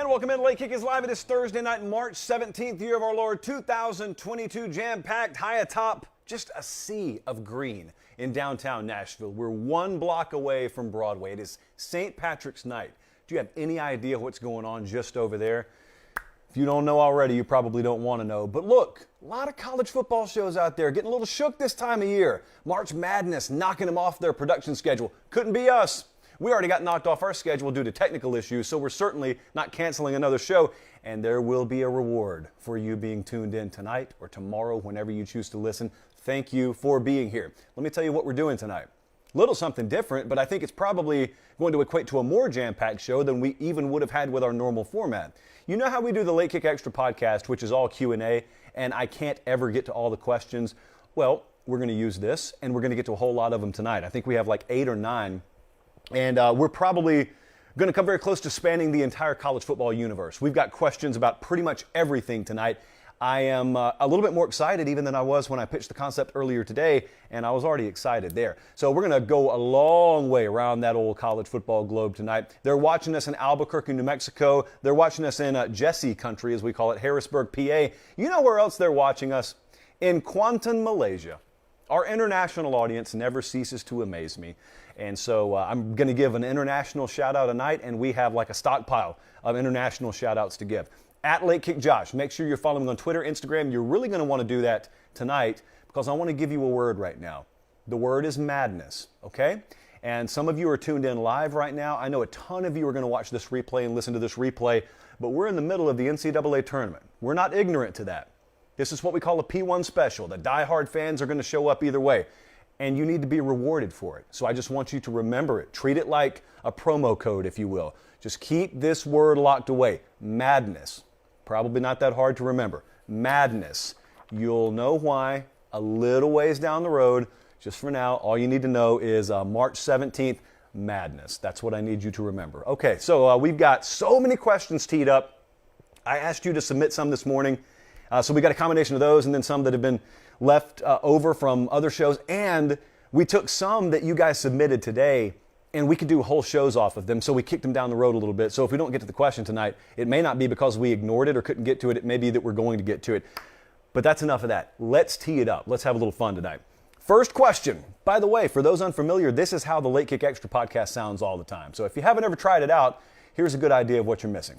everyone. Welcome in. Late Kick is live. It is Thursday night, March 17th, year of our Lord, 2022. Jam-packed, high atop, just a sea of green in downtown Nashville. We're one block away from Broadway. It is St. Patrick's Night. Do you have any idea what's going on just over there? If you don't know already, you probably don't want to know. But look, a lot of college football shows out there getting a little shook this time of year. March Madness knocking them off their production schedule. Couldn't be us. We already got knocked off our schedule due to technical issues, so we're certainly not canceling another show. And there will be a reward for you being tuned in tonight or tomorrow, whenever you choose to listen. Thank you for being here. Let me tell you what we're doing tonight. A little something different, but I think it's probably going to equate to a more jam-packed show than we even would have had with our normal format. You know how we do the Late Kick Extra podcast, which is all Q&A, and I can't ever get to all the questions? Well, we're going to use this, and we're going to get to a whole lot of them tonight. I think we have like 8 or 9. And we're probably going to come very close to spanning the entire college football universe. We've got questions about pretty much everything tonight. I am a little bit more excited even than I was when I pitched the concept earlier today, and I was already excited there. So we're going to go a long way around that old college football globe tonight. They're watching us in Albuquerque, New Mexico. They're watching us in Jesse country, as we call it, Harrisburg, PA. You know where else they're watching us? In Kuantan, Malaysia. Our international audience never ceases to amaze me. And so I'm going to give an international shout-out tonight, and we have like a stockpile of international shout-outs to give. At Late Kick Josh, make sure you're following me on Twitter, Instagram. You're really going to want to do that tonight because I want to give you a word right now. The word is madness, okay? And some of you are tuned in live right now. I know a ton of you are going to watch this replay and listen to this replay, but we're in the middle of the NCAA tournament. We're not ignorant to that. This is what we call a P1 special. The diehard fans are going to show up either way. And you need to be rewarded for it. So I just want you to remember it. Treat it like a promo code, if you will. Just keep this word locked away. Madness. Probably not that hard to remember. Madness. You'll know why a little ways down the road. Just for now, all you need to know is March 17th, madness. That's what I need you to remember. Okay, so we've got so many questions teed up. I asked you to submit some this morning. So we got a combination of those and then some that have been left over from other shows. And we took some that you guys submitted today and we could do whole shows off of them. So we kicked them down the road a little bit. So if we don't get to the question tonight, it may not be because we ignored it or couldn't get to it. It may be that we're going to get to it. But that's enough of that. Let's tee it up. Let's have a little fun tonight. First question. By the way, for those unfamiliar, this is how the Late Kick Extra podcast sounds all the time. So if you haven't ever tried it out, here's a good idea of what you're missing.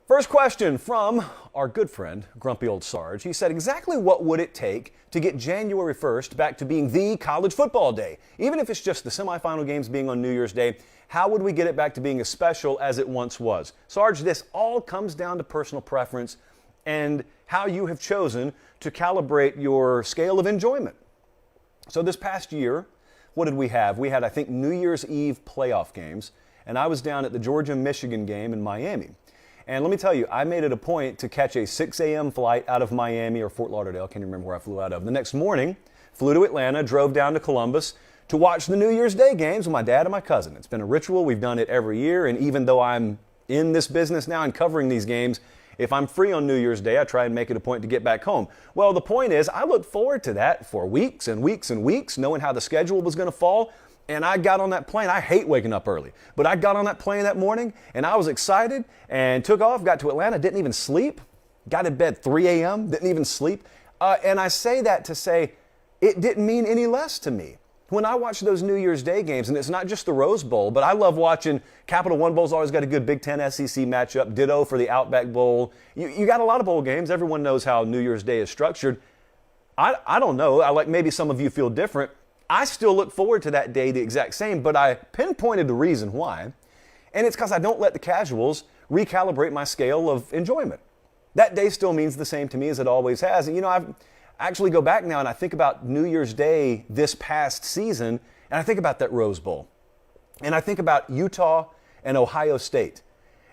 First question from our good friend, Grumpy Old Sarge. He said, exactly what would it take to get January 1st back to being the college football day? Even if it's just the semifinal games being on New Year's Day, how would we get it back to being as special as it once was? Sarge, this all comes down to personal preference and how you have chosen to calibrate your scale of enjoyment. So this past year, what did we have? We had, I think, New Year's Eve playoff games, and I was down at the Georgia-Michigan game in Miami. And let me tell you, I made it a point to catch a 6 a.m. flight out of Miami or Fort Lauderdale. I can't remember where I flew out of. The next morning, flew to Atlanta, drove down to Columbus to watch the New Year's Day games with my dad and my cousin. It's been a ritual. We've done it every year. And even though I'm in this business now and covering these games, if I'm free on New Year's Day, I try and make it a point to get back home. Well, the point is, I looked forward to that for weeks and weeks and weeks, knowing how the schedule was going to fall. And I got on that plane. I hate waking up early, but I got on that plane that morning and I was excited and took off, got to Atlanta, didn't even sleep, got in bed 3 a.m., didn't even sleep. And I say that to say it didn't mean any less to me. When I watch those New Year's Day games, and it's not just the Rose Bowl, but I love watching Capital One Bowl's always got a good Big Ten SEC matchup, ditto for the Outback Bowl. You got a lot of bowl games. Everyone knows how New Year's Day is structured. I don't know. I like maybe some of you feel different. I still look forward to that day the exact same, but I pinpointed the reason why, and it's because I don't let the casuals recalibrate my scale of enjoyment. That day still means the same to me as it always has. And I actually go back now and I think about New Year's Day this past season, and I think about that Rose Bowl. And I think about Utah and Ohio State.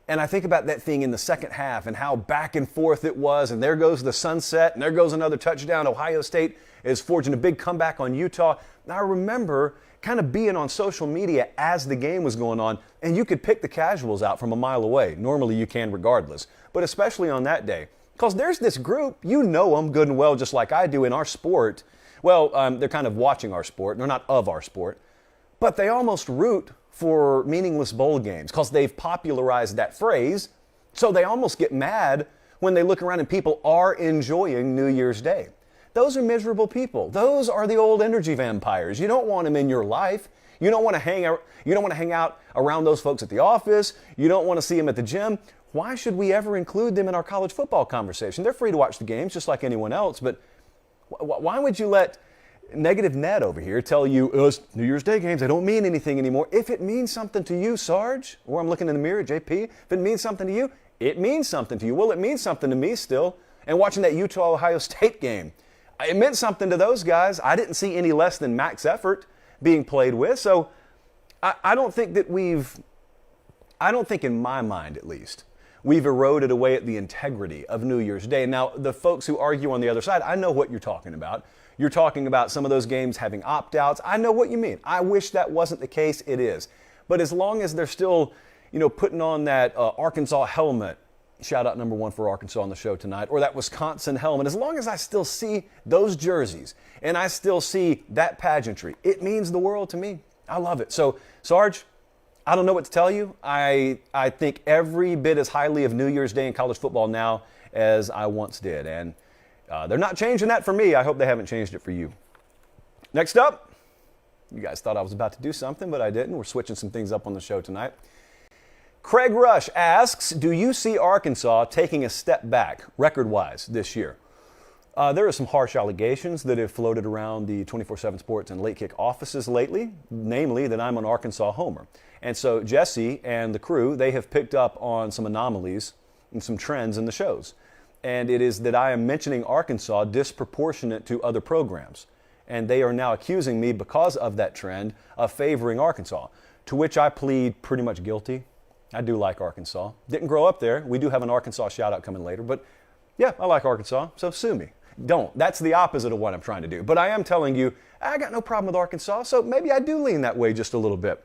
And I think about that thing in the second half and how back and forth it was, and there goes the sunset, and there goes another touchdown. Ohio State is forging a big comeback on Utah. And I remember kind of being on social media as the game was going on, and you could pick the casuals out from a mile away. Normally you can regardless, but especially on that day. Because there's this group, you know them good and well just like I do in our sport. Well, they're kind of watching our sport. They're not of our sport. But they almost root for meaningless bowl games because they've popularized that phrase So they almost get mad when they look around and people are enjoying New Year's Day. Those are miserable people. Those are the old energy vampires. You don't want them in your life. You don't want to hang out around those folks at the office. You don't want to see them at the gym. Why should we ever include them in our college football conversation? They're free to watch the games just like anyone else, but why would you let Negative Ned over here tell you, it's New Year's Day games, they don't mean anything anymore? If it means something to you, Sarge, or I'm looking in the mirror, JP, if it means something to you, it means something to you. Well, it means something to me still. And watching that Utah-Ohio State game, it meant something to those guys. I didn't see any less than max effort being played with. So I don't think in my mind at least, we've eroded away at the integrity of New Year's Day. Now, the folks who argue on the other side, I know what you're talking about. You're talking about some of those games having opt-outs. I know what you mean. I wish that wasn't the case. It is. But as long as they're still, putting on that Arkansas helmet, shout out number 1 for Arkansas on the show tonight, or that Wisconsin helmet, as long as I still see those jerseys and I still see that pageantry, it means the world to me. I love it. So, Sarge, I don't know what to tell you. I think every bit as highly of New Year's Day in college football now as I once did. And they're not changing that for me. I hope they haven't changed it for you. Next up, you guys thought I was about to do something, but I didn't. We're switching some things up on the show tonight. Craig Rush asks, do you see Arkansas taking a step back record-wise this year? There are some harsh allegations that have floated around the 24/7 Sports and Late Kick offices lately, namely that I'm an Arkansas homer. And so Jesse and the crew, they have picked up on some anomalies and some trends in the shows. And it is that I am mentioning Arkansas disproportionate to other programs. And they are now accusing me, because of that trend, of favoring Arkansas, to which I plead pretty much guilty. I do like Arkansas. Didn't grow up there. We do have an Arkansas shout-out coming later. But yeah, I like Arkansas, so sue me. Don't. That's the opposite of what I'm trying to do. But I am telling you, I got no problem with Arkansas, so maybe I do lean that way just a little bit.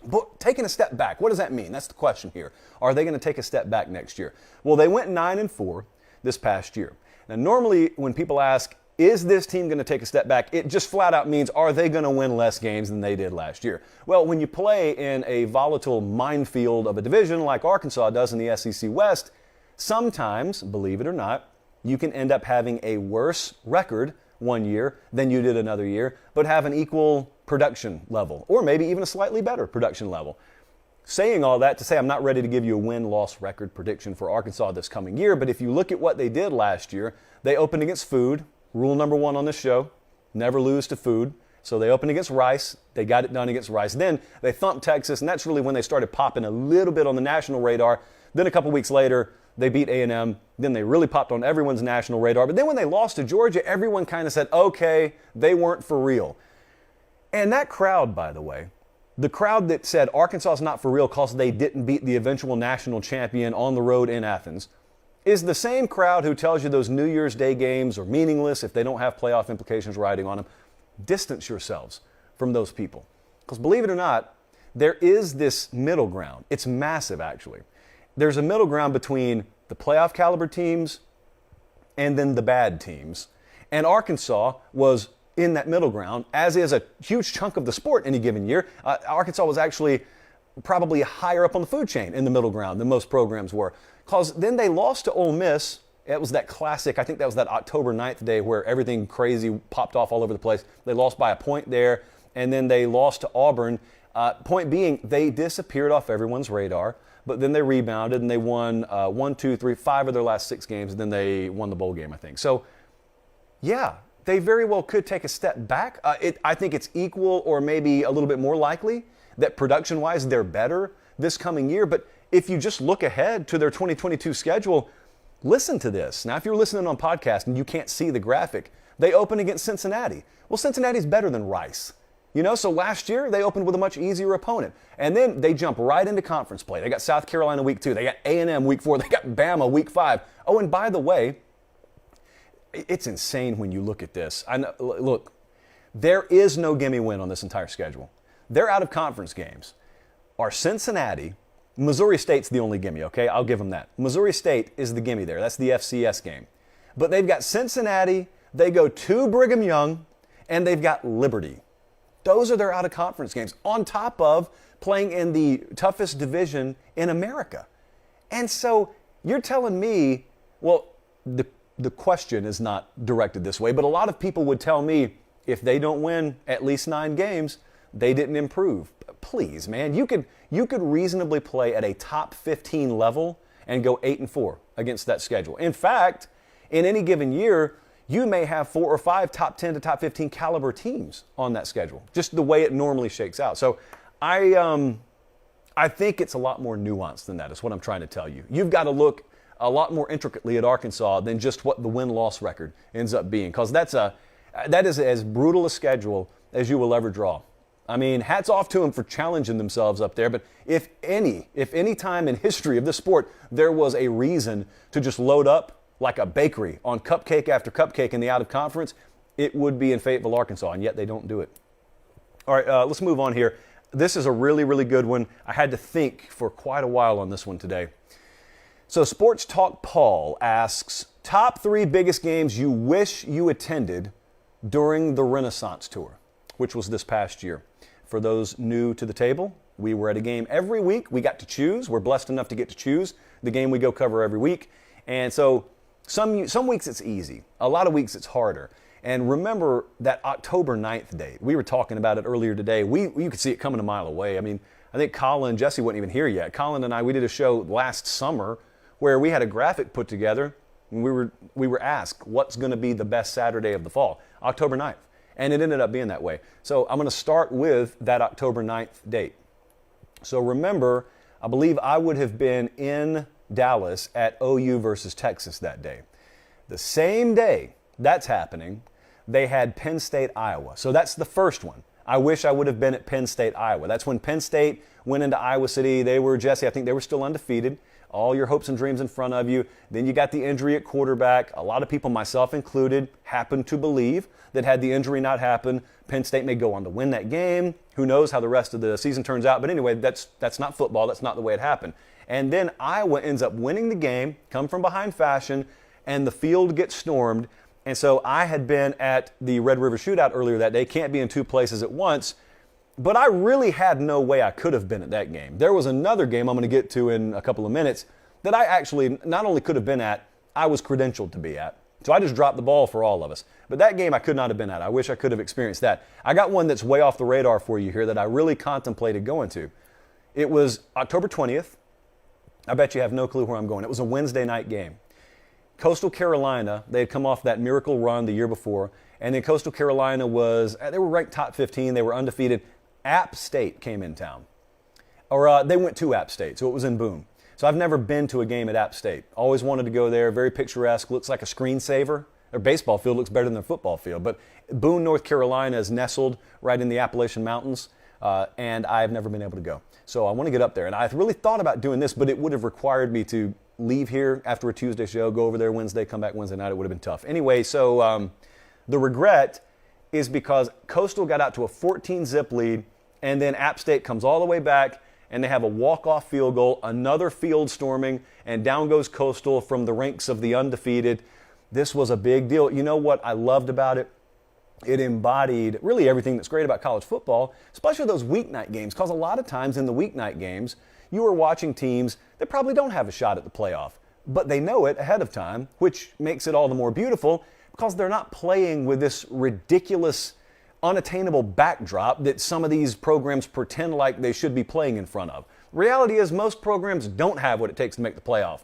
But taking a step back, what does that mean? That's the question here. Are they going to take a step back next year? Well, they went 9-4 this past year. Now, normally when people ask, is this team going to take a step back? It just flat out means, are they going to win less games than they did last year? Well, when you play in a volatile minefield of a division like Arkansas does in the SEC West, sometimes, believe it or not, you can end up having a worse record one year than you did another year, but have an equal production level, or maybe even a slightly better production level. Saying all that to say I'm not ready to give you a win-loss record prediction for Arkansas this coming year, but if you look at what they did last year, they opened against food. Rule number 1 on this show, never lose to food. So they opened against Rice. They got it done against Rice. Then they thumped Texas, and that's really when they started popping a little bit on the national radar. Then a couple weeks later, they beat A&M. Then they really popped on everyone's national radar. But then when they lost to Georgia, everyone kind of said, okay, they weren't for real. And that crowd, by the way, the crowd that said Arkansas is not for real because they didn't beat the eventual national champion on the road in Athens, is the same crowd who tells you those New Year's Day games are meaningless if they don't have playoff implications riding on them. Distance yourselves from those people. Because believe it or not, there is this middle ground. It's massive, actually. There's a middle ground between the playoff caliber teams and then the bad teams. And Arkansas was in that middle ground, as is a huge chunk of the sport any given year. Arkansas was actually probably higher up on the food chain in the middle ground than most programs were. Because then they lost to Ole Miss. It was that classic, I think that was that October 9th day where everything crazy popped off all over the place. They lost by a point there, and then they lost to Auburn. Point being, they disappeared off everyone's radar, but then they rebounded and they won 1, 2, 3, 5 of their last 6 games, and then they won the bowl game, I think. So, yeah, they very well could take a step back. I think it's equal or maybe a little bit more likely that production-wise they're better this coming year. But if you just look ahead to their 2022 schedule, listen to this. Now, if you're listening on podcast and you can't see the graphic, they open against Cincinnati. Well, Cincinnati's better than Rice. So last year they opened with a much easier opponent. And then they jump right into conference play. They got South Carolina week 2. They got A&M week 4. They got Bama week 5. Oh, and by the way, it's insane when you look at this. Look, there is no gimme win on this entire schedule. Their out-of-conference games are Cincinnati. Missouri State's the only gimme, okay? I'll give them that. Missouri State is the gimme there. That's the FCS game. But they've got Cincinnati, they go to Brigham Young, and they've got Liberty. Those are their out-of-conference games, on top of playing in the toughest division in America. And so you're telling me, well, the question is not directed this way, but a lot of people would tell me if they don't win at least 9 games, they didn't improve. Please, man, you could reasonably play at a top 15 level and go 8-4 against that schedule. In fact, in any given year, you may have 4 or 5 top 10 to top 15 caliber teams on that schedule, just the way it normally shakes out. So I think it's a lot more nuanced than that, is what I'm trying to tell you. You've got to look a lot more intricately at Arkansas than just what the win-loss record ends up being, because that is as brutal a schedule as you will ever draw. I mean, hats off to them for challenging themselves up there, but if any time in history of this sport there was a reason to just load up like a bakery on cupcake after cupcake in the out-of-conference, it would be in Fayetteville, Arkansas, and yet they don't do it. All right, let's move on here. This is a really, really good one. I had to think for quite a while on this one today. So Sports Talk Paul asks, top 3 biggest games you wish you attended during the Renaissance Tour, which was this past year. For those new to the table, we were at a game every week. We got to choose. We're blessed enough to get to choose the game we go cover every week. And so some weeks it's easy. A lot of weeks it's harder. And remember that October 9th date. We were talking about it earlier today. You could see it coming a mile away. I mean, I think Colin and Jesse wasn't even here yet. Colin and I, we did a show last summer where we had a graphic put together, and we were asked what's going to be the best Saturday of the fall, October 9th. And it ended up being that way. So I'm going to start with that October 9th date. So remember, I believe I would have been in Dallas at OU versus Texas that day. The same day that's happening, they had Penn State, Iowa. So that's the first one. I wish I would have been at Penn State, Iowa. That's when Penn State went into Iowa City. Jesse, I think they were still undefeated. All your hopes and dreams in front of you. Then you got the injury at quarterback. A lot of people, myself included, happened to believe that had the injury not happened, Penn State may go on to win that game. Who knows how the rest of the season turns out. But anyway, that's not football. That's not the way it happened. And then Iowa ends up winning the game, come from behind fashion, and the field gets stormed. And so I had been at the Red River Shootout earlier that day. Can't be in 2 places at once. But I really had no way I could have been at that game. There was another game I'm going to get to in a couple of minutes that I actually not only could have been at, I was credentialed to be at. So I just dropped the ball for all of us. But that game I could not have been at. I wish I could have experienced that. I got one that's way off the radar for you here that I really contemplated going to. It was October 20th. I bet you have no clue where I'm going. It was a Wednesday night game. Coastal Carolina, they had come off that miracle run the year before. And then Coastal Carolina they were ranked top 15. They were undefeated. App State came in town. Or they went to App State, so it was in Boone. So I've never been to a game at App State. Always wanted to go there. Very picturesque. Looks like a screensaver. Their baseball field looks better than their football field. But Boone, North Carolina is nestled right in the Appalachian Mountains, and I've never been able to go. So I want to get up there. And I've really thought about doing this, but it would have required me to leave here after a Tuesday show, go over there Wednesday, come back Wednesday night. It would have been tough. Anyway, so the regret is because Coastal got out to a 14-zip lead, and then App State comes all the way back, and they have a walk-off field goal, another field storming, and down goes Coastal from the ranks of the undefeated. This was a big deal. You know what I loved about it? It embodied really everything that's great about college football, especially those weeknight games, because a lot of times in the weeknight games, you are watching teams that probably don't have a shot at the playoff, but they know it ahead of time, which makes it all the more beautiful because they're not playing with this ridiculous, unattainable backdrop that some of these programs pretend like they should be playing in front of. Reality is most programs don't have what it takes to make the playoff.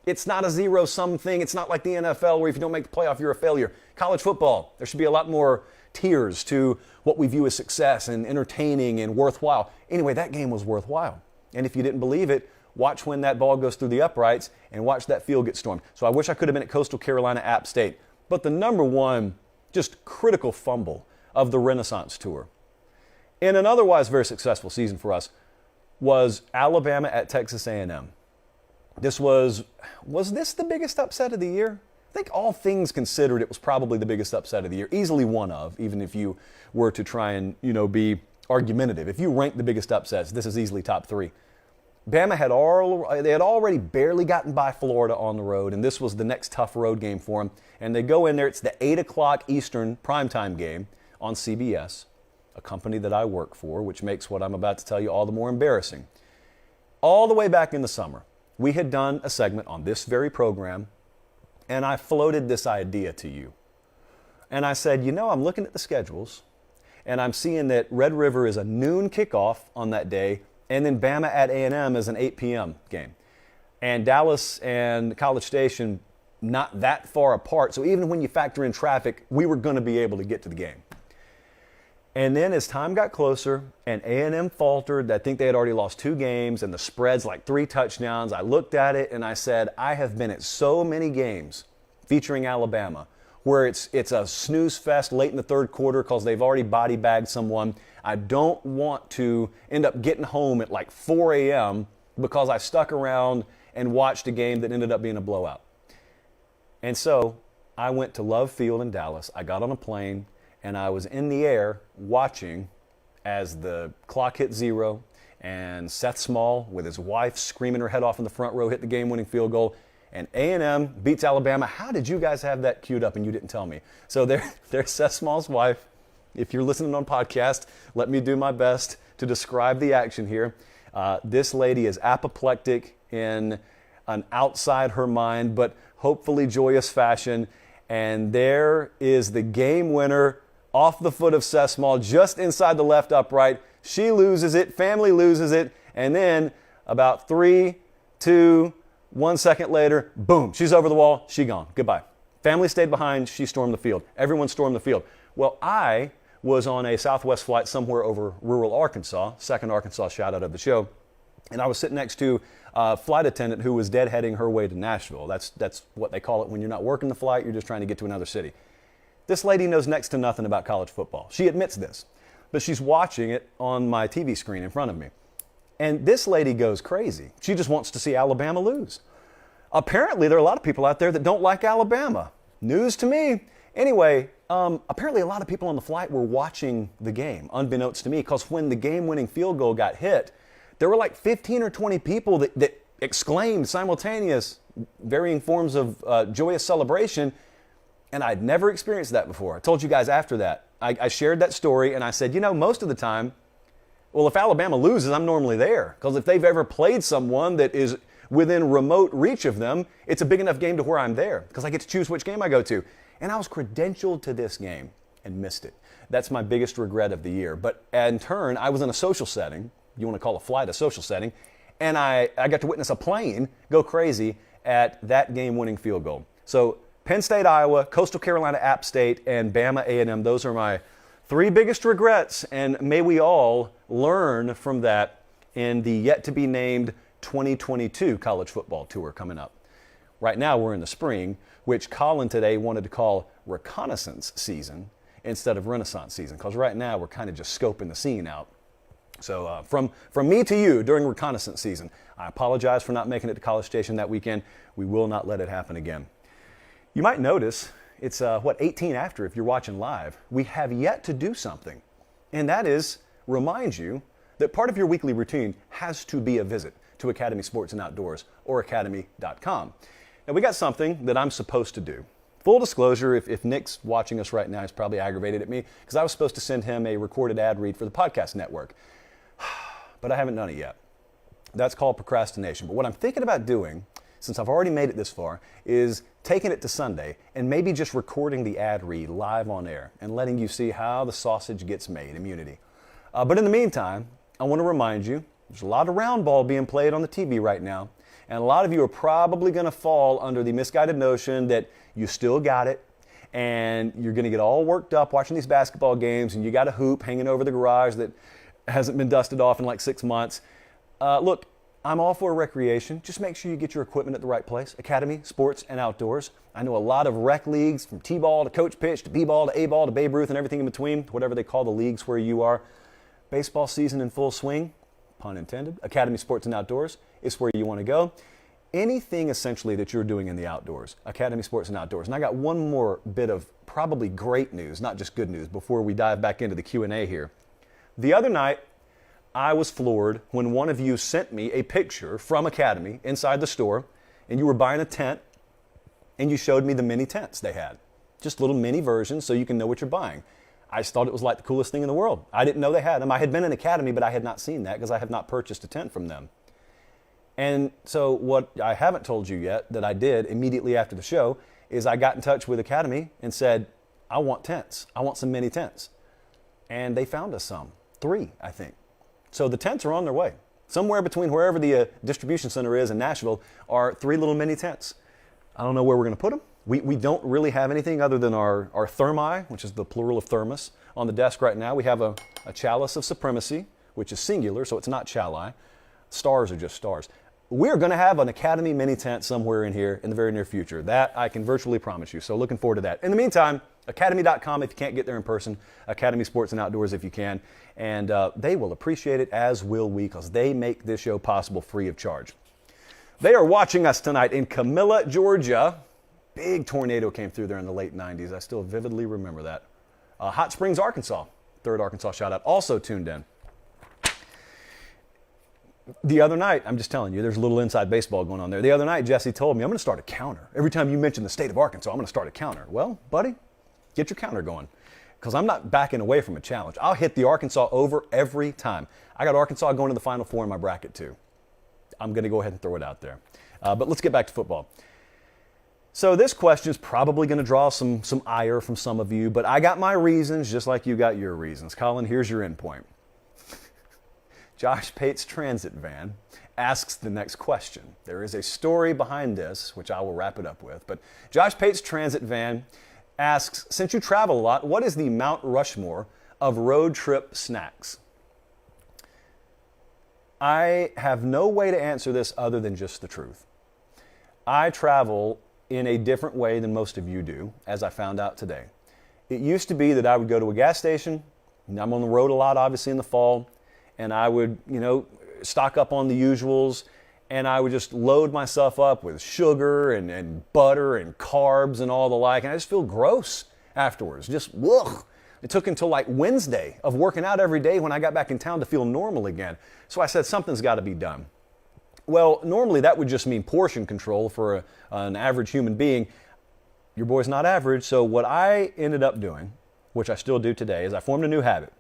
It's not a zero-sum thing. It's not like the NFL where if you don't make the playoff, you're a failure. College football, there should be a lot more tiers to what we view as success and entertaining and worthwhile. Anyway, that game was worthwhile. And if you didn't believe it, watch when that ball goes through the uprights and watch that field get stormed. So I wish I could have been at Coastal Carolina App State. But the number one just critical fumble of the Renaissance Tour in an otherwise very successful season for us was Alabama at Texas A&M. Was this the biggest upset of the year? I think all things considered, it was probably the biggest upset of the year, easily one of, even if you were to try and, be argumentative. If you rank the biggest upsets, this is easily top 3. Bama had already barely gotten by Florida on the road, and this was the next tough road game for them. And they go in there, it's the 8 o'clock Eastern primetime game on CBS, a company that I work for, which makes what I'm about to tell you all the more embarrassing. All the way back in the summer, we had done a segment on this very program, and I floated this idea to you. And I said, I'm looking at the schedules, and I'm seeing that Red River is a noon kickoff on that day, and then Bama at A&M is an 8 p.m. game. And Dallas and College Station, not that far apart. So even when you factor in traffic, we were going to be able to get to the game. And then as time got closer and A&M faltered, I think they had already lost 2 games and the spread's like 3 touchdowns. I looked at it and I said, I have been at so many games featuring Alabama where it's a snooze fest late in the third quarter because they've already body bagged someone. I don't want to end up getting home at like 4 a.m. because I stuck around and watched a game that ended up being a blowout. And so I went to Love Field in Dallas. I got on a plane and I was in the air watching as the clock hit 0 and Seth Small with his wife screaming her head off in the front row hit the game-winning field goal, and A&M beats Alabama. How did you guys have that queued up and you didn't tell me? So there's Seth Small's wife. If you're listening on podcast, let me do my best to describe the action here. This lady is apoplectic in an outside her mind, but hopefully joyous fashion. And there is the game winner off the foot of Seth Small, just inside the left upright. She loses it, family loses it, and then about 3, 2, 1 second later, boom, she's over the wall, she gone, goodbye. Family stayed behind, she stormed the field. Everyone stormed the field. Well, I was on a Southwest flight somewhere over rural Arkansas, second Arkansas shout out of the show, and I was sitting next to a flight attendant who was deadheading her way to Nashville. That's what they call it when you're not working the flight, you're just trying to get to another city. This lady knows next to nothing about college football. She admits this, but she's watching it on my TV screen in front of me. And this lady goes crazy. She just wants to see Alabama lose. Apparently, there are a lot of people out there that don't like Alabama. News to me. Anyway, apparently a lot of people on the flight were watching the game, unbeknownst to me, because when the game-winning field goal got hit, there were like 15 or 20 people that exclaimed simultaneous, varying forms of joyous celebration, and I'd never experienced that before. I told you guys after that. I shared that story, and I said, most of the time, well, if Alabama loses, I'm normally there, because if they've ever played someone that is within remote reach of them, it's a big enough game to where I'm there, because I get to choose which game I go to. And I was credentialed to this game and missed it. That's my biggest regret of the year. But in turn, I was in a social setting, you want to call a flight a social setting, and I got to witness a plane go crazy at that game-winning field goal. So Penn State, Iowa, Coastal Carolina, App State, and Bama A&M, those are my 3 biggest regrets, and may we all learn from that in the yet-to-be-named 2022 college football tour coming up. Right now we're in the spring, which Colin today wanted to call reconnaissance season instead of renaissance season, because right now we're kind of just scoping the scene out. So from me to you during reconnaissance season, I apologize for not making it to College Station that weekend. We will not let it happen again. You might notice it's 18 after if you're watching live. We have yet to do something, and that is remind you that part of your weekly routine has to be a visit to Academy Sports and Outdoors or academy.com. Now we got something that I'm supposed to do. Full disclosure, if Nick's watching us right now, he's probably aggravated at me because I was supposed to send him a recorded ad read for the podcast network, but I haven't done it yet. That's called procrastination. But what I'm thinking about doing, since I've already made it this far, is taking it to Sunday and maybe just recording the ad read live on air and letting you see how the sausage gets made, immunity. But in the meantime, I want to remind you, there's a lot of round ball being played on the TV right now, and a lot of you are probably going to fall under the misguided notion that you still got it, and you're going to get all worked up watching these basketball games, and you got a hoop hanging over the garage that hasn't been dusted off in like 6 months. Look, I'm all for recreation. Just make sure you get your equipment at the right place. Academy, Sports, and Outdoors. I know a lot of rec leagues, from T-ball to coach pitch to B-ball to A-ball to Babe Ruth and everything in between, whatever they call the leagues where you are. Baseball season in full swing, pun intended. Academy, Sports, and Outdoors is where you want to go. Anything essentially that you're doing in the outdoors, Academy, Sports, and Outdoors. And I got one more bit of probably great news, not just good news, before we dive back into the Q&A here. The other night, I was floored when one of you sent me a picture from Academy inside the store, and you were buying a tent, and you showed me the mini tents they had. Just little mini versions so you can know what you're buying. I just thought it was like the coolest thing in the world. I didn't know they had them. I had been in Academy, but I had not seen that because I have not purchased a tent from them. And so what I haven't told you yet that I did immediately after the show is I got in touch with Academy and said, I want tents. I want some mini tents. And they found us some. 3, I think. So the tents are on their way. Somewhere between wherever the distribution center is in Nashville are 3 little mini tents. I don't know where we're going to put them. We don't really have anything other than our thermi, which is the plural of thermos, on the desk right now. We have a chalice of supremacy, which is singular, so it's not chali. Stars are just stars. We're going to have an Academy mini tent somewhere in here in the very near future. That I can virtually promise you. So looking forward to that. In the meantime, academy.com if you can't get there in person, Academy Sports and Outdoors if you can. And they will appreciate it, as will we, because they make this show possible free of charge. They are watching us tonight in Camilla, Georgia. Big tornado came through there in the late 90s. I still vividly remember that. Hot Springs, Arkansas. 3rd Arkansas shout out. Also tuned in. The other night, I'm just telling you, there's a little inside baseball going on there. The other night, Jesse told me, I'm going to start a counter. Every time you mention the state of Arkansas, I'm going to start a counter. Well, buddy, get your counter going, because I'm not backing away from a challenge. I'll hit the Arkansas over every time. I got Arkansas going to the Final Four in my bracket, too. I'm going to go ahead and throw it out there. But let's get back to football. So this question is probably going to draw some ire from some of you, but I got my reasons just like you got your reasons. Colin, here's your endpoint. Josh Pate's transit van asks the next question. There is a story behind this, which I will wrap it up with. But Josh Pate's transit van asks, since you travel a lot, what is the Mount Rushmore of road trip snacks? I have no way to answer this other than just the truth. I travel in a different way than most of you do, as I found out today. It used to be that I would go to a gas station, and I'm on the road a lot, obviously, in the fall, and I would, stock up on the usuals, and I would just load myself up with sugar and butter and carbs and all the like, and I just feel gross afterwards. Just, ugh. It took until like Wednesday of working out every day when I got back in town to feel normal again. So I said, something's got to be done. Well, normally that would just mean portion control for an average human being. Your boy's not average, so what I ended up doing, which I still do today, is I formed a new habit.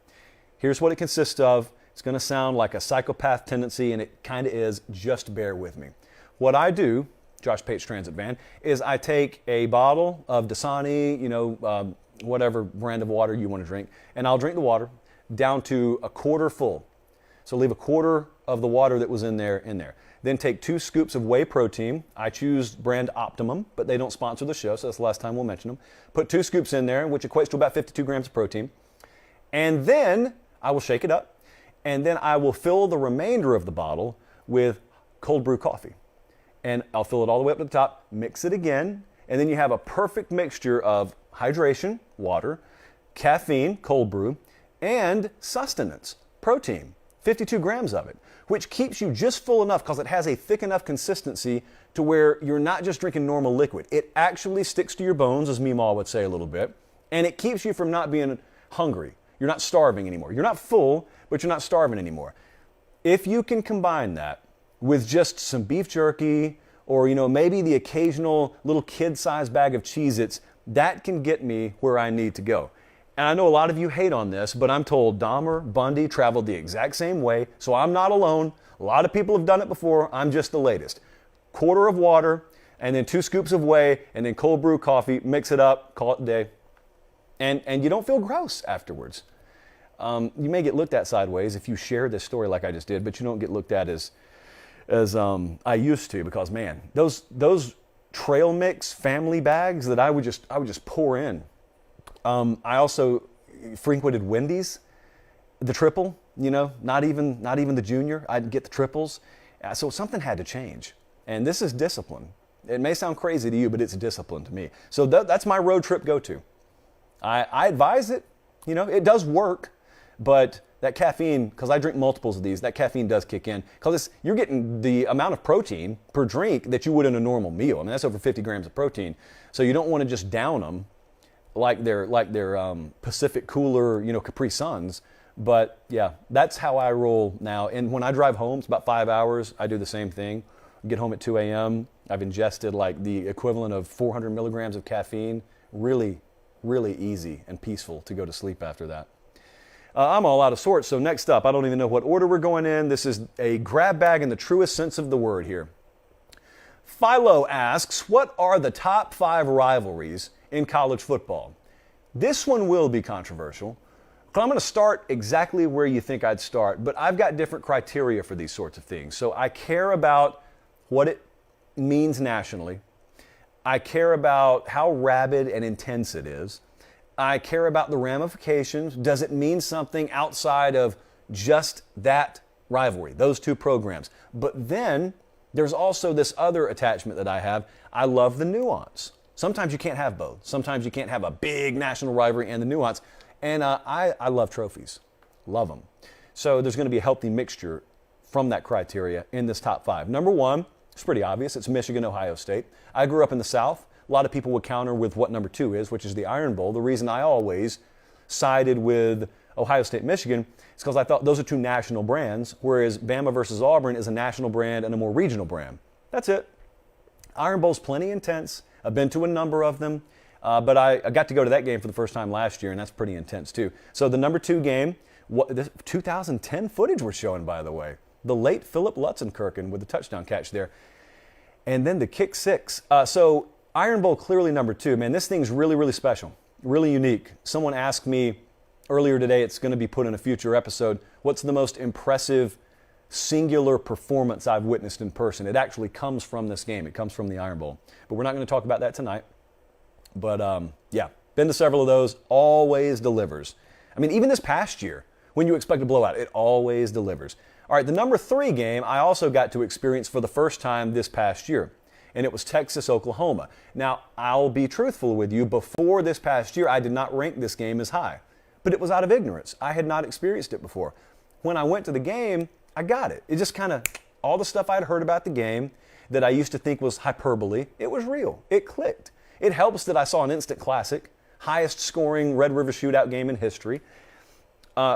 Here's what it consists of. It's going to sound like a psychopath tendency, and it kind of is. Just bear with me. What I do, Josh Pate's transit van, is I take a bottle of Dasani, whatever brand of water you want to drink, and I'll drink the water down to a quarter full. So leave a quarter of the water that was in there. Then take 2 scoops of whey protein. I choose brand Optimum, but they don't sponsor the show, so that's the last time we'll mention them. Put 2 scoops in there, which equates to about 52 grams of protein. And then I will shake it up, and then I will fill the remainder of the bottle with cold brew coffee. And I'll fill it all the way up to the top, mix it again, and then you have a perfect mixture of hydration, water, caffeine, cold brew, and sustenance, protein, 52 grams of it, which keeps you just full enough because it has a thick enough consistency to where you're not just drinking normal liquid. It actually sticks to your bones, as Meemaw would say a little bit, and it keeps you from not being hungry. You're not starving anymore. You're not full, but you're not starving anymore. If you can combine that with just some beef jerky or, maybe the occasional little kid-sized bag of Cheez-Its, that can get me where I need to go. And I know a lot of you hate on this, but I'm told Dahmer, Bundy traveled the exact same way, so I'm not alone. A lot of people have done it before. I'm just the latest. Quarter of water, and then 2 scoops of whey, and then cold brew coffee, mix it up, call it a day. And you don't feel gross afterwards. You may get looked at sideways if you share this story like I just did, but you don't get looked at as I used to, because man, those trail mix family bags that I would just pour in. I also frequented Wendy's, the triple, not even the junior. I'd get the triples. So something had to change. And this is discipline. It may sound crazy to you, but it's discipline to me. So that's my road trip go-to. I advise it. It does work, but that caffeine, because I drink multiples of these, that caffeine does kick in. Because you're getting the amount of protein per drink that you would in a normal meal. I mean, that's over 50 grams of protein. So you don't want to just down them like they're Pacific Cooler, Capri Suns. But yeah, that's how I roll now. And when I drive home, it's about 5 hours. I do the same thing. Get home at 2 a.m. I've ingested like the equivalent of 400 milligrams of caffeine. Really, really easy and peaceful to go to sleep after that. I'm all out of sorts, so next up, I don't even know what order we're going in. This is a grab bag in the truest sense of the word here. Philo asks, what are the top 5 rivalries in college football? This one will be controversial. I'm going to start exactly where you think I'd start, but I've got different criteria for these sorts of things. So I care about what it means nationally. I care about how rabid and intense it is. I care about the ramifications. Does it mean something outside of just that rivalry, those two programs? But then there's also this other attachment that I have. I love the nuance. Sometimes you can't have both. Sometimes you can't have a big national rivalry and the nuance. And I love trophies. Love them. So there's going to be a healthy mixture from that criteria in this top 5. Number 1, it's pretty obvious. It's Michigan, Ohio State. I grew up in the South. A lot of people would counter with what number 2 is, which is the Iron Bowl. The reason I always sided with Ohio State, Michigan is because I thought those are 2 national brands, whereas Bama versus Auburn is a national brand and a more regional brand. That's it. Iron Bowl's plenty intense. I've been to a number of them. But I got to go to that game for the first time last year, and that's pretty intense too. So the number 2 game, this 2010 footage we're showing, by the way. The late Philip Lutzenkirchen with the touchdown catch there. And then the kick 6. So Iron Bowl clearly number 2. Man, this thing's really, really special, really unique. Someone asked me earlier today, it's going to be put in a future episode, what's the most impressive singular performance I've witnessed in person? It actually comes from this game. It comes from the Iron Bowl. But we're not going to talk about that tonight. But yeah, been to several of those, always delivers. I mean, even this past year, when you expect a blowout, it always delivers. All right, the number 3 game I also got to experience for the first time this past year, and it was Texas, Oklahoma. Now, I'll be truthful with you, before this past year, I did not rank this game as high, but it was out of ignorance. I had not experienced it before. When I went to the game, I got it. It just kind of, all the stuff I'd heard about the game that I used to think was hyperbole, it was real. It clicked. It helps that I saw an instant classic, highest scoring Red River Shootout game in history.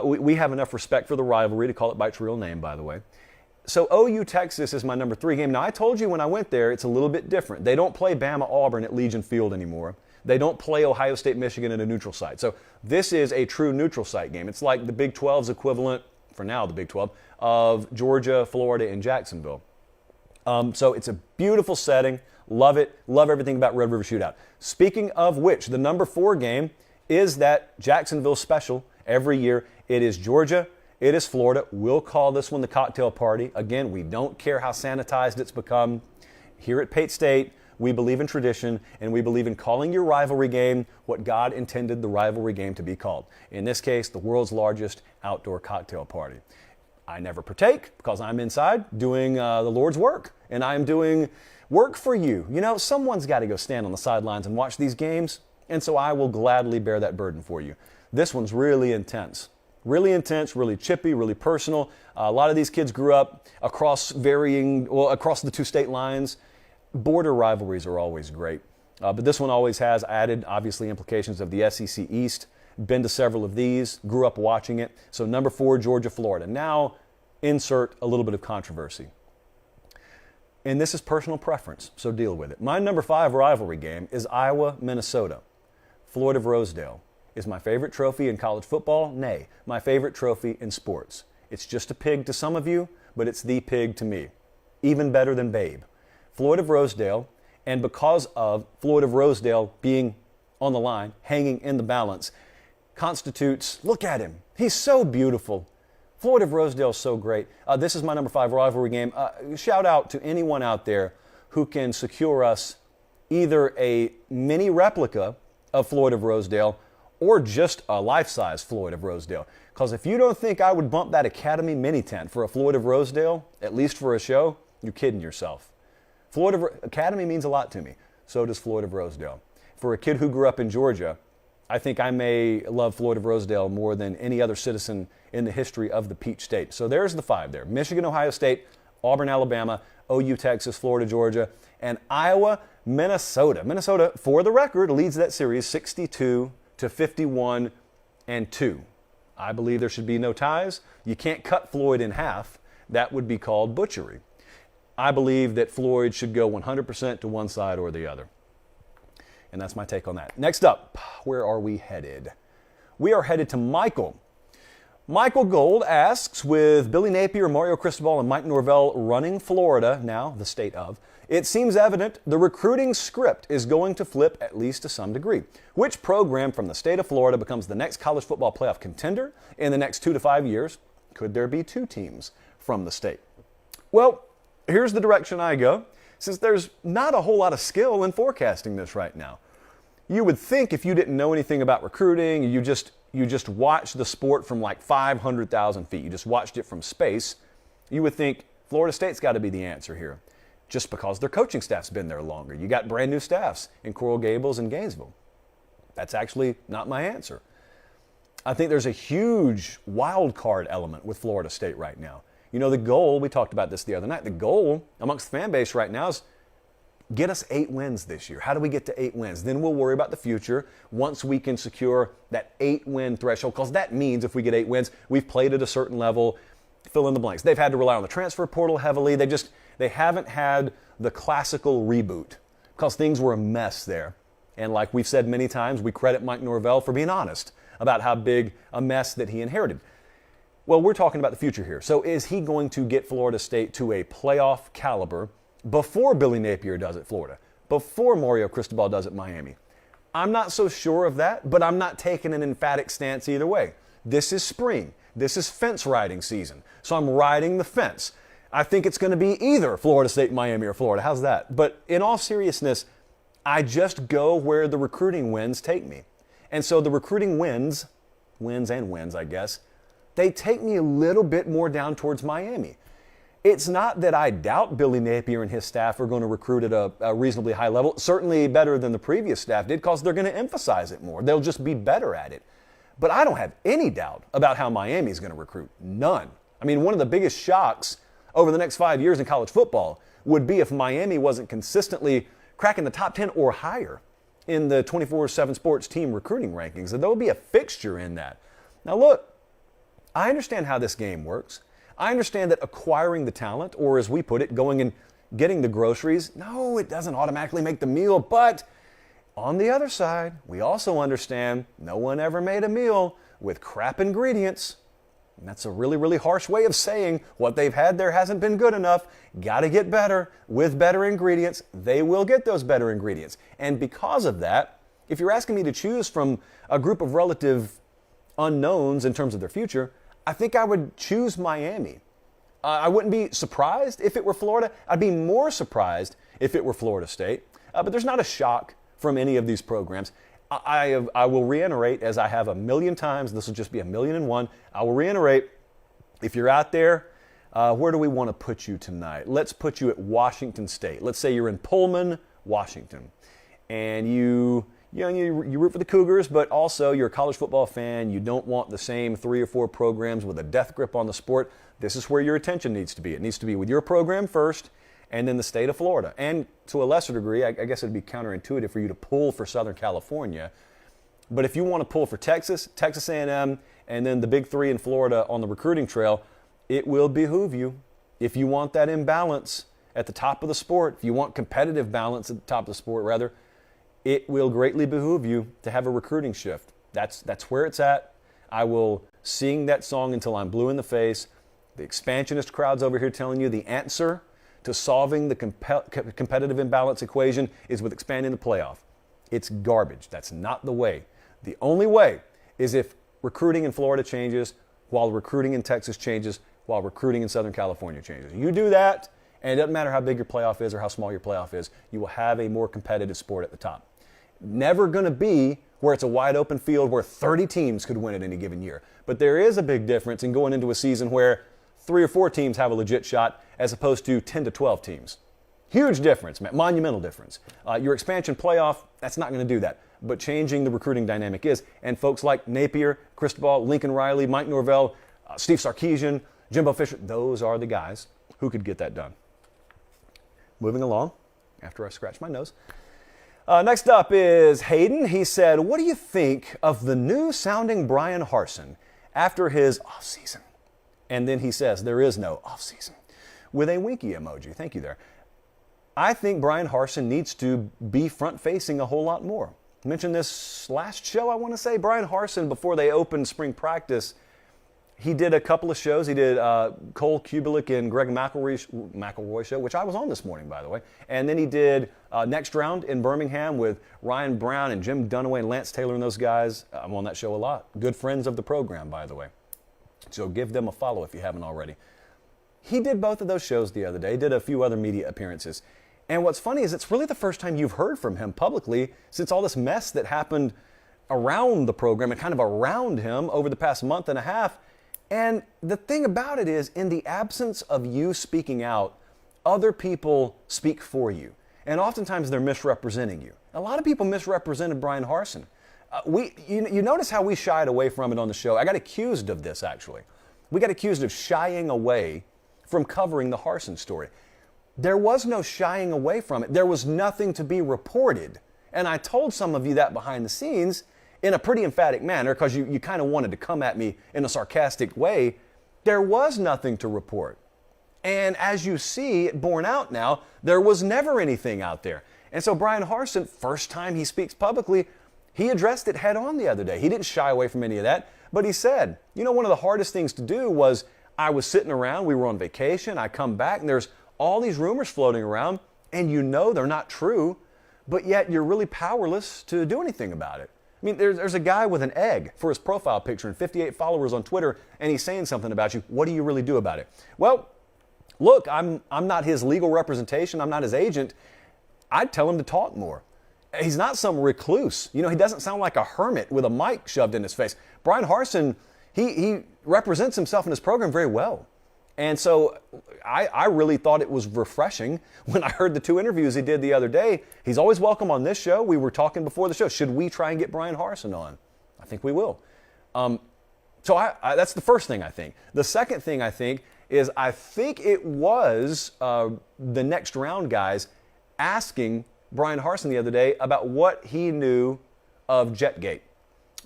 We have enough respect for the rivalry to call it by its real name, by the way. So OU Texas is my number 3 game. Now, I told you when I went there, it's a little bit different. They don't play Bama Auburn at Legion Field anymore. They don't play Ohio State Michigan at a neutral site. So this is a true neutral site game. It's like the Big 12's equivalent, for now the Big 12, of Georgia, Florida, and Jacksonville. So it's a beautiful setting. Love it. Love everything about Red River Shootout. Speaking of which, the number 4 game is that Jacksonville special every year. It is Georgia. It is Florida. We'll call this one the cocktail party. Again, we don't care how sanitized it's become. Here at Pate State, we believe in tradition, and we believe in calling your rivalry game what God intended the rivalry game to be called. In this case, the world's largest outdoor cocktail party. I never partake because I'm inside doing the Lord's work, and I'm doing work for you. You know, someone's got to go stand on the sidelines and watch these games, and so I will gladly bear that burden for you. This one's really intense, really chippy, really personal. A lot of these kids grew up across across the 2 state lines. Border rivalries are always great, but this one always has added, obviously, implications of the SEC East. Been to several of these, grew up watching it. So number 4, Georgia, Florida. Now, insert a little bit of controversy. And this is personal preference, so deal with it. My number 5 rivalry game is Iowa, Minnesota. Floyd of Rosedale is my favorite trophy in college football. Nay, my favorite trophy in sports. It's just a pig to some of you, but it's the pig to me. Even better than Babe. Floyd of Rosedale, and because of Floyd of Rosedale being on the line, hanging in the balance, constitutes, look at him, he's so beautiful. Floyd of Rosedale is so great. This is my number 5 rivalry game. Shout out to anyone out there who can secure us either a mini replica of Floyd of Rosedale or just a life-size Floyd of Rosedale. Because if you don't think I would bump that Academy mini tent for a Floyd of Rosedale, at least for a show, you're kidding yourself. Academy means a lot to me. So does Floyd of Rosedale. For a kid who grew up in Georgia, I think I may love Floyd of Rosedale more than any other citizen in the history of the Peach State. So there's the 5 there. Michigan, Ohio State, Auburn, Alabama, OU, Texas, Florida, Georgia, and Iowa, Minnesota. Minnesota, for the record, leads that series 62-51-2. I believe there should be no ties. You can't cut Floyd in half. That would be called butchery. I believe that Floyd should go 100% to one side or the other. And that's my take on that. Next up, where are we headed? We are headed to Michael. Michael Gold asks, with Billy Napier, Mario Cristobal, and Mike Norvell running Florida, now the state of, it seems evident the recruiting script is going to flip at least to some degree. Which program from the state of Florida becomes the next college football playoff contender in the next 2 to 5 years? Could there be 2 teams from the state? Well, here's the direction I go, since there's not a whole lot of skill in forecasting this right now. You would think if you didn't know anything about recruiting, you just watched the sport from like 500,000 feet, you just watched it from space, you would think Florida State's got to be the answer here, just because their coaching staff's been there longer. You got brand new staffs in Coral Gables and Gainesville. That's actually not my answer. I think there's a huge wild card element with Florida State right now. You know, the goal, we talked about this the other night, the goal amongst the fan base right now is get us 8 wins this year. How do we get to 8 wins? Then we'll worry about the future once we can secure that 8-win threshold, because that means if we get 8 wins, we've played at a certain level, fill in the blanks. They've had to rely on the transfer portal heavily. They haven't had the classical reboot because things were a mess there. And like we've said many times, we credit Mike Norvell for being honest about how big a mess that he inherited. Well, we're talking about the future here. So is he going to get Florida State to a playoff caliber before Billy Napier does at Florida, before Mario Cristobal does at Miami? I'm not so sure of that, but I'm not taking an emphatic stance either way. This is spring. This is fence riding season. So I'm riding the fence. I think it's going to be either Florida State, Miami, or Florida. How's that? But in all seriousness, I just go where the recruiting wins take me. And so the recruiting wins, I guess, they take me a little bit more down towards Miami. It's not that I doubt Billy Napier and his staff are going to recruit at a reasonably high level, certainly better than the previous staff did, because they're going to emphasize it more. They'll just be better at it. But I don't have any doubt about how Miami is going to recruit. None. I mean, one of the biggest shocks over the next 5 years in college football would be if Miami wasn't consistently cracking the top 10 or higher in the 24/7 Sports team recruiting rankings. And there'll be a fixture in that. Now look, I understand how this game works. I understand that acquiring the talent, or as we put it, going and getting the groceries, no, it doesn't automatically make the meal. But on the other side, we also understand no one ever made a meal with crap ingredients. And that's a really, really harsh way of saying what they've had there hasn't been good enough. Got to get better with better ingredients. They will get those better ingredients. And because of that, if you're asking me to choose from a group of relative unknowns in terms of their future, I think I would choose Miami. I wouldn't be surprised if it were Florida. I'd be more surprised if it were Florida State. But there's not a shock from any of these programs. I will reiterate, as I have a million times, this will just be 1,000,001. I will reiterate, if you're out there, where do we want to put you tonight? Let's put you at Washington State. Let's say you're in Pullman, Washington, and you root for the Cougars, but also you're a college football fan. You don't want the same 3 or 4 programs with a death grip on the sport. This is where your attention needs to be. It needs to be with your program first, and then the state of Florida. And to a lesser degree, I guess it'd be counterintuitive for you to pull for Southern California. But if you want to pull for Texas, Texas A&M, and then the big 3 in Florida on the recruiting trail, it will behoove you. If you want that imbalance at the top of the sport, if you want competitive balance at the top of the sport, rather, it will greatly behoove you to have a recruiting shift. That's where it's at. I will sing that song until I'm blue in the face. The expansionist crowd's over here telling you the answer to solving the competitive imbalance equation is with expanding the playoff. It's garbage. That's not the way. The only way is if recruiting in Florida changes, while recruiting in Texas changes, while recruiting in Southern California changes. You do that, and it doesn't matter how big your playoff is or how small your playoff is, you will have a more competitive sport at the top. Never going to be where it's a wide open field where 30 teams could win at any given year. But there is a big difference in going into a season where 3 or 4 teams have a legit shot as opposed to 10 to 12 teams. Huge difference, monumental difference. Your expansion playoff, that's not going to do that. But changing the recruiting dynamic is. And folks like Napier, Cristobal, Lincoln Riley, Mike Norvell, Steve Sarkisian, Jimbo Fisher, those are the guys who could get that done. Moving along, after I scratch my nose. Next up is Hayden. He said, what do you think of the new sounding Brian Harsin after his offseason? And then he says, there is no offseason, with a winky emoji. Thank you there. I think Brian Harsin needs to be front-facing a whole lot more. I mentioned this last show, I want to say. Brian Harsin, before they opened spring practice, He did a couple of shows. He did Cole Kubelik and Greg McElroy show, which I was on this morning, by the way. And then he did Next Round in Birmingham with Ryan Brown and Jim Dunaway and Lance Taylor and those guys. I'm on that show a lot. Good friends of the program, by the way. So give them a follow if you haven't already. He did both of those shows the other day. He did a few other media appearances. And what's funny is it's really the first time you've heard from him publicly since all this mess that happened around the program and kind of around him over the past month and a half. And the thing about it is, in the absence of you speaking out, other people speak for you. And oftentimes they're misrepresenting you. A lot of people misrepresented Bryan Harsin. You notice how we shied away from it on the show. I got accused of this, actually. We got accused of shying away from covering the Harsin story. There was no shying away from it. There was nothing to be reported. And I told some of you that behind the scenes in a pretty emphatic manner because you kind of wanted to come at me in a sarcastic way. There was nothing to report. And as you see it borne out now, there was never anything out there. And so Bryan Harsin, first time he speaks publicly, he addressed it head on the other day. He didn't shy away from any of that, but he said, one of the hardest things to do was I was sitting around, we were on vacation, I come back and there's all these rumors floating around and they're not true, but yet you're really powerless to do anything about it. I mean, there's a guy with an egg for his profile picture and 58 followers on Twitter, and he's saying something about you. What do you really do about it? Well, look, I'm not his legal representation. I'm not his agent. I'd tell him to talk more. He's not some recluse. He doesn't sound like a hermit with a mic shoved in his face. Bryan Harsin, he represents himself in his program very well. And so I really thought it was refreshing when I heard the two interviews he did the other day. He's always welcome on this show. We were talking before the show. Should we try and get Bryan Harsin on? I think we will. So that's the first thing I think. The second thing I think is I think it was the Next Round guys asking Bryan Harsin the other day about what he knew of Jetgate.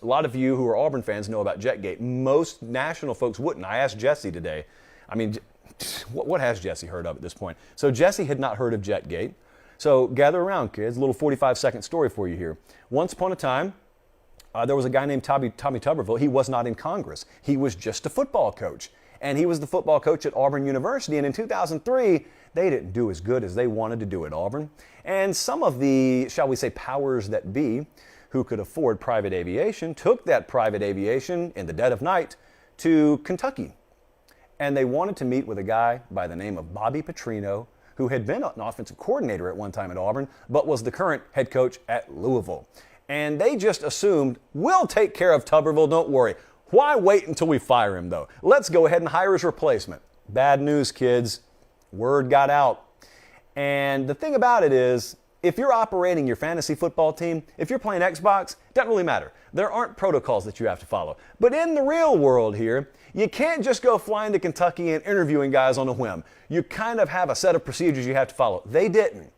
A lot of you who are Auburn fans know about Jetgate. Most national folks wouldn't. I asked Jesse today. I mean, what has Jesse heard of at this point? So Jesse had not heard of Jetgate. So gather around, kids. A little 45-second story for you here. Once upon a time, there was a guy named Tommy Tuberville. He was not in Congress. He was just a football coach. And he was the football coach at Auburn University. And in 2003, they didn't do as good as they wanted to do at Auburn. And some of the, shall we say, powers that be, who could afford private aviation, took that private aviation in the dead of night to Kentucky. And they wanted to meet with a guy by the name of Bobby Petrino, who had been an offensive coordinator at one time at Auburn, but was the current head coach at Louisville. And they just assumed, we'll take care of Tuberville, don't worry. Why wait until we fire him, though? Let's go ahead and hire his replacement. Bad news, kids. Word got out. And the thing about it is, if you're operating your fantasy football team, if you're playing Xbox, it doesn't really matter. There aren't protocols that you have to follow. But in the real world here, you can't just go flying to Kentucky and interviewing guys on a whim. You kind of have a set of procedures you have to follow. They didn't.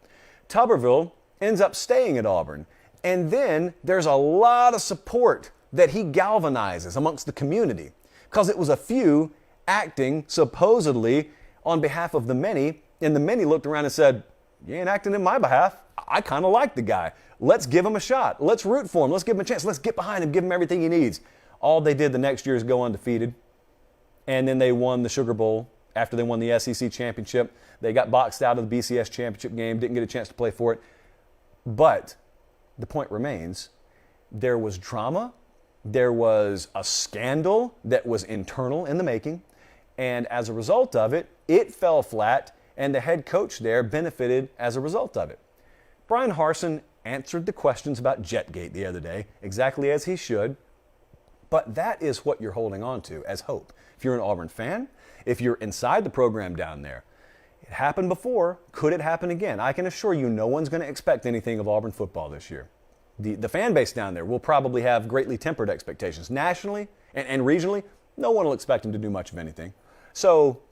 Tuberville ends up staying at Auburn. And then there's a lot of support that he galvanizes amongst the community because it was a few acting supposedly on behalf of the many, and the many looked around and said, you ain't acting in my behalf. I kind of like the guy. Let's give him a shot. Let's root for him. Let's give him a chance. Let's get behind him, give him everything he needs. All they did the next year is go undefeated, and then they won the Sugar Bowl. After they won the SEC championship, they got boxed out of the BCS championship game, didn't get a chance to play for it. But the point remains, there was drama. There was a scandal that was internal in the making, and as a result of it, it fell flat, and the head coach there benefited as a result of it. Bryan Harsin answered the questions about Jetgate the other day, exactly as he should, but that is what you're holding on to as hope. If you're an Auburn fan, if you're inside the program down there, it happened before, could it happen again? I can assure you no one's going to expect anything of Auburn football this year. The fan base down there will probably have greatly tempered expectations. Nationally and regionally, no one will expect them to do much of anything. So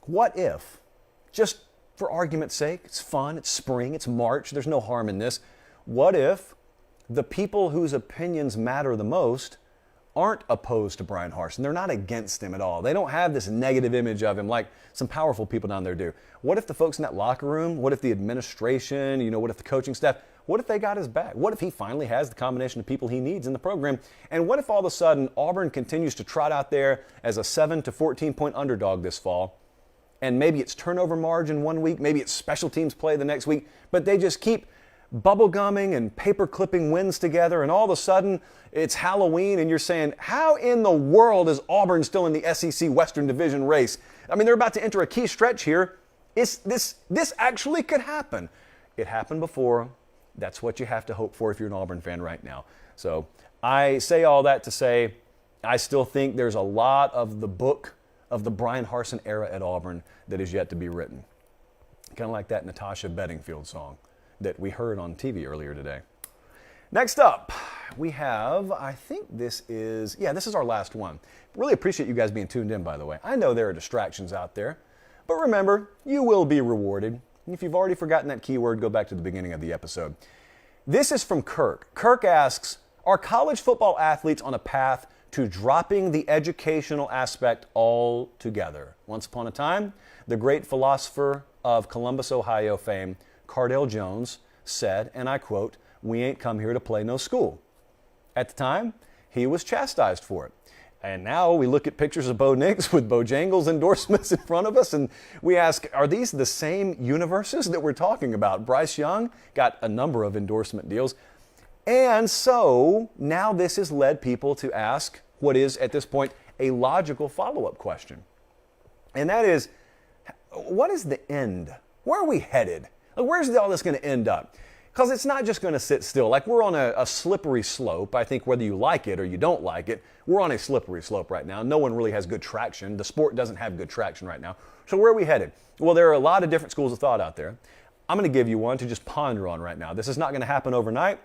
what if, just for argument's sake, it's fun, it's spring, it's March, there's no harm in this, what if the people whose opinions matter the most aren't opposed to Brian Harsin. They're not against him at all. They don't have this negative image of him like some powerful people down there do. What if the folks in that locker room, what if the administration, what if the coaching staff, what if they got his back? What if he finally has the combination of people he needs in the program? And what if all of a sudden Auburn continues to trot out there as a 7 to 14 point underdog this fall? And maybe it's turnover margin one week, maybe it's special teams play the next week, but they just keep bubblegumming and paper clipping wins together, and all of a sudden it's Halloween and you're saying, how in the world is Auburn still in the SEC Western Division race? I mean, they're about to enter a key stretch here. This actually could happen. It happened before. That's what you have to hope for if you're an Auburn fan right now. So I say all that to say I still think there's a lot of the book of the Brian Harsin era at Auburn that is yet to be written. Kind of like that Natasha Bedingfield song that we heard on TV earlier today. Next up, we have, I think this is our last one. Really appreciate you guys being tuned in, by the way. I know there are distractions out there, but remember, you will be rewarded. If you've already forgotten that keyword, go back to the beginning of the episode. This is from Kirk. Kirk asks, are college football athletes on a path to dropping the educational aspect altogether? Once upon a time, the great philosopher of Columbus, Ohio fame, Cardell Jones, said, and I quote, "We ain't come here to play no school." At the time, he was chastised for it. And now we look at pictures of Bo Nix with Bojangles endorsements in front of us, and we ask, are these the same universes that we're talking about? Bryce Young got a number of endorsement deals. And so now this has led people to ask what is, at this point, a logical follow-up question. And that is, what is the end? Where are we headed? Like, where's all this going to end up? Because it's not just going to sit still. Like, we're on a slippery slope. I think whether you like it or you don't like it, we're on a slippery slope right now. No one really has good traction. The sport doesn't have good traction right now. So where are we headed? Well, there are a lot of different schools of thought out there. I'm going to give you one to just ponder on right now. This is not going to happen overnight.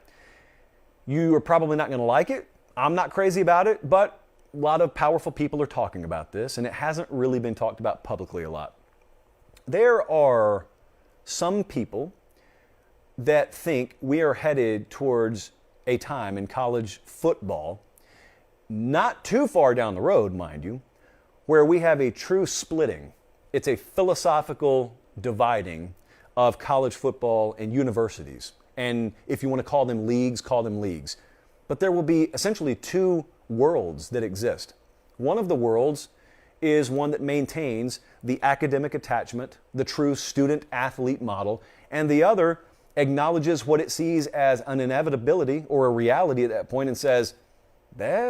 You are probably not going to like it. I'm not crazy about it, but a lot of powerful people are talking about this, and it hasn't really been talked about publicly a lot. There are some people that think we are headed towards a time in college football, not too far down the road, mind you, where we have a true splitting. It's a philosophical dividing of college football and universities. And if you want to call them leagues, call them leagues. But there will be essentially two worlds that exist. One of the worlds is one that maintains the academic attachment, the true student-athlete model, and the other acknowledges what it sees as an inevitability or a reality at that point and says,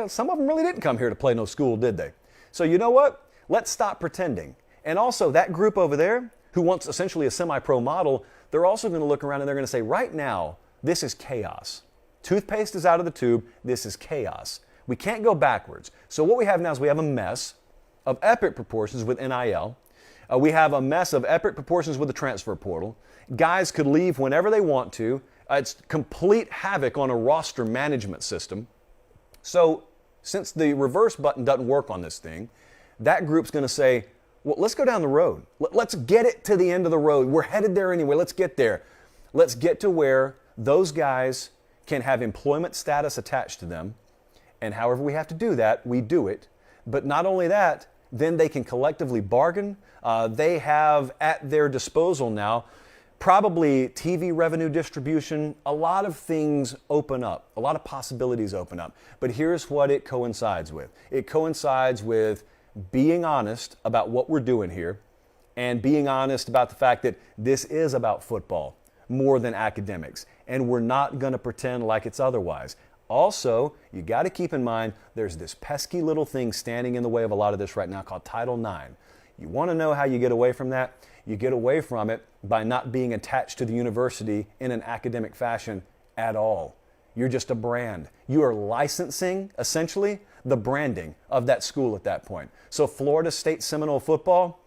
some of them really didn't come here to play no school, did they? So you know what? Let's stop pretending. And also that group over there who wants essentially a semi-pro model, they're also going to look around and they're going to say, right now, this is chaos. Toothpaste is out of the tube. This is chaos. We can't go backwards. So what we have now is we have a mess of epic proportions with NIL. We have a mess of epic proportions with the transfer portal. Guys could leave whenever they want to. It's complete havoc on a roster management system. So since the reverse button doesn't work on this thing, that group's going to say, well, let's go down the road. Let's get it to the end of the road. We're headed there anyway. Let's get there. Let's get to where those guys can have employment status attached to them. And however we have to do that, we do it. But not only that, then they can collectively bargain. They have at their disposal now probably TV revenue distribution. A lot of things open up. A lot of possibilities open up. But here's what it coincides with. It coincides with being honest about what we're doing here and being honest about the fact that this is about football more than academics. And we're not going to pretend like it's otherwise. Also, you got to keep in mind there's this pesky little thing standing in the way of a lot of this right now called Title IX. You want to know how you get away from that? You get away from it by not being attached to the university in an academic fashion at all. You're just a brand. You are licensing, essentially, the branding of that school at that point. So Florida State Seminole football,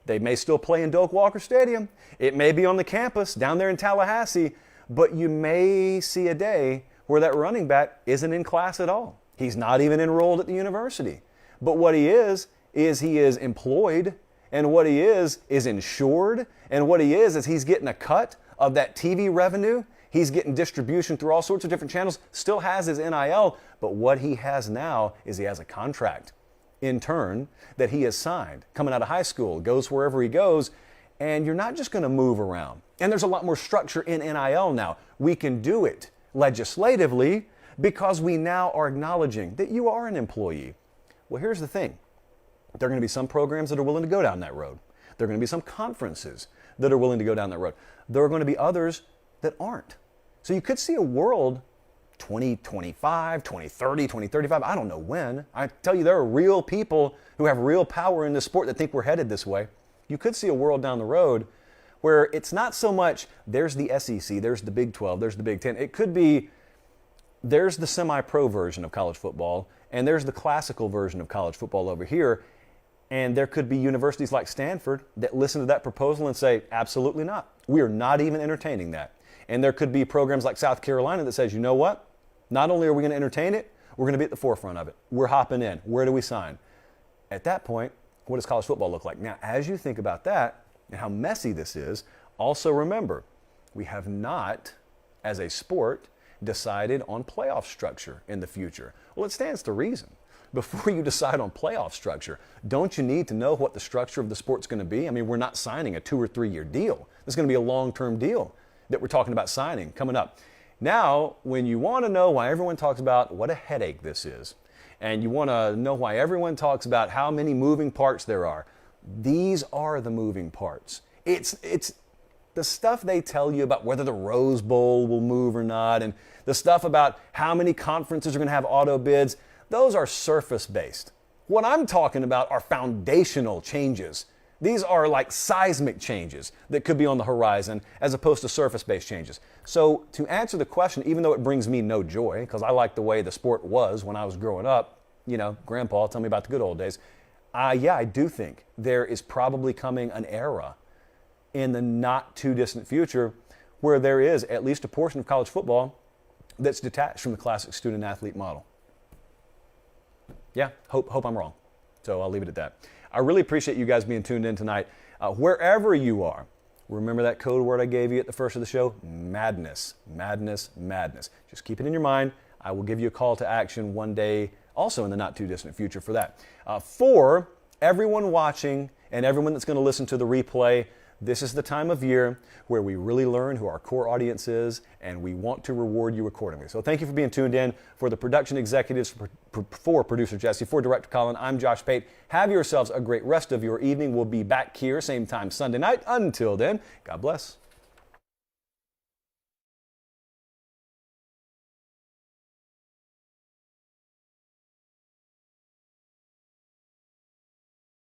they may still play in Doak Walker Stadium. It may be on the campus down there in Tallahassee, but you may see a day where that running back isn't in class at all. He's not even enrolled at the university. But what he is he is employed, and what he is insured, and what he is he's getting a cut of that TV revenue, He's getting distribution through all sorts of different channels, still has his NIL, but what he has now is he has a contract in turn that he has signed coming out of high school, goes wherever he goes, and you're not just going to move around. And there's a lot more structure in NIL now. We can do it legislatively because we now are acknowledging that you are an employee. Well, here's the thing. There are going to be some programs that are willing to go down that road. There are going to be some conferences that are willing to go down that road. There are going to be others that aren't. So you could see a world 2025, 2030, 2035, I don't know when. I tell you, there are real people who have real power in this sport that think we're headed this way. You could see a world down the road where it's not so much there's the SEC, there's the Big 12, there's the Big 10. It could be there's the semi-pro version of college football and there's the classical version of college football over here. And there could be universities like Stanford that listen to that proposal and say, absolutely not. We are not even entertaining that. And there could be programs like South Carolina that says, you know what? Not only are we going to entertain it, we're going to be at the forefront of it. We're hopping in. Where do we sign? At that point, what does college football look like? Now, as you think about that and how messy this is, also remember, we have not, as a sport, decided on playoff structure in the future. Well, it stands to reason. Before you decide on playoff structure, don't you need to know what the structure of the sport's going to be? I mean, we're not signing a 2 or 3 year deal. This is going to be a long-term deal that we're talking about signing coming up. Now, when you want to know why everyone talks about what a headache this is, and you want to know why everyone talks about how many moving parts there are, these are the moving parts. It's the stuff they tell you about whether the Rose Bowl will move or not, and the stuff about how many conferences are going to have auto bids. Those are surface-based. What I'm talking about are foundational changes. These are like seismic changes that could be on the horizon as opposed to surface-based changes. So to answer the question, even though it brings me no joy, because I like the way the sport was when I was growing up, you know, Grandpa, tell me about the good old days. Yeah, I do think there is probably coming an era in the not too distant future where there is at least a portion of college football that's detached from the classic student-athlete model. Yeah, hope I'm wrong. So I'll leave it at that. I really appreciate you guys being tuned in tonight. Wherever you are, remember that code word I gave you at the first of the show? Madness, madness, madness. Just keep it in your mind. I will give you a call to action one day, also in the not too distant future for that. For everyone watching and everyone that's going to listen to the replay, this is the time of year where we really learn who our core audience is, and we want to reward you accordingly. So thank you for being tuned in. For the production executives, for producer Jesse, for director Colin, I'm Josh Pate. Have yourselves a great rest of your evening. We'll be back here same time Sunday night. Until then, God bless.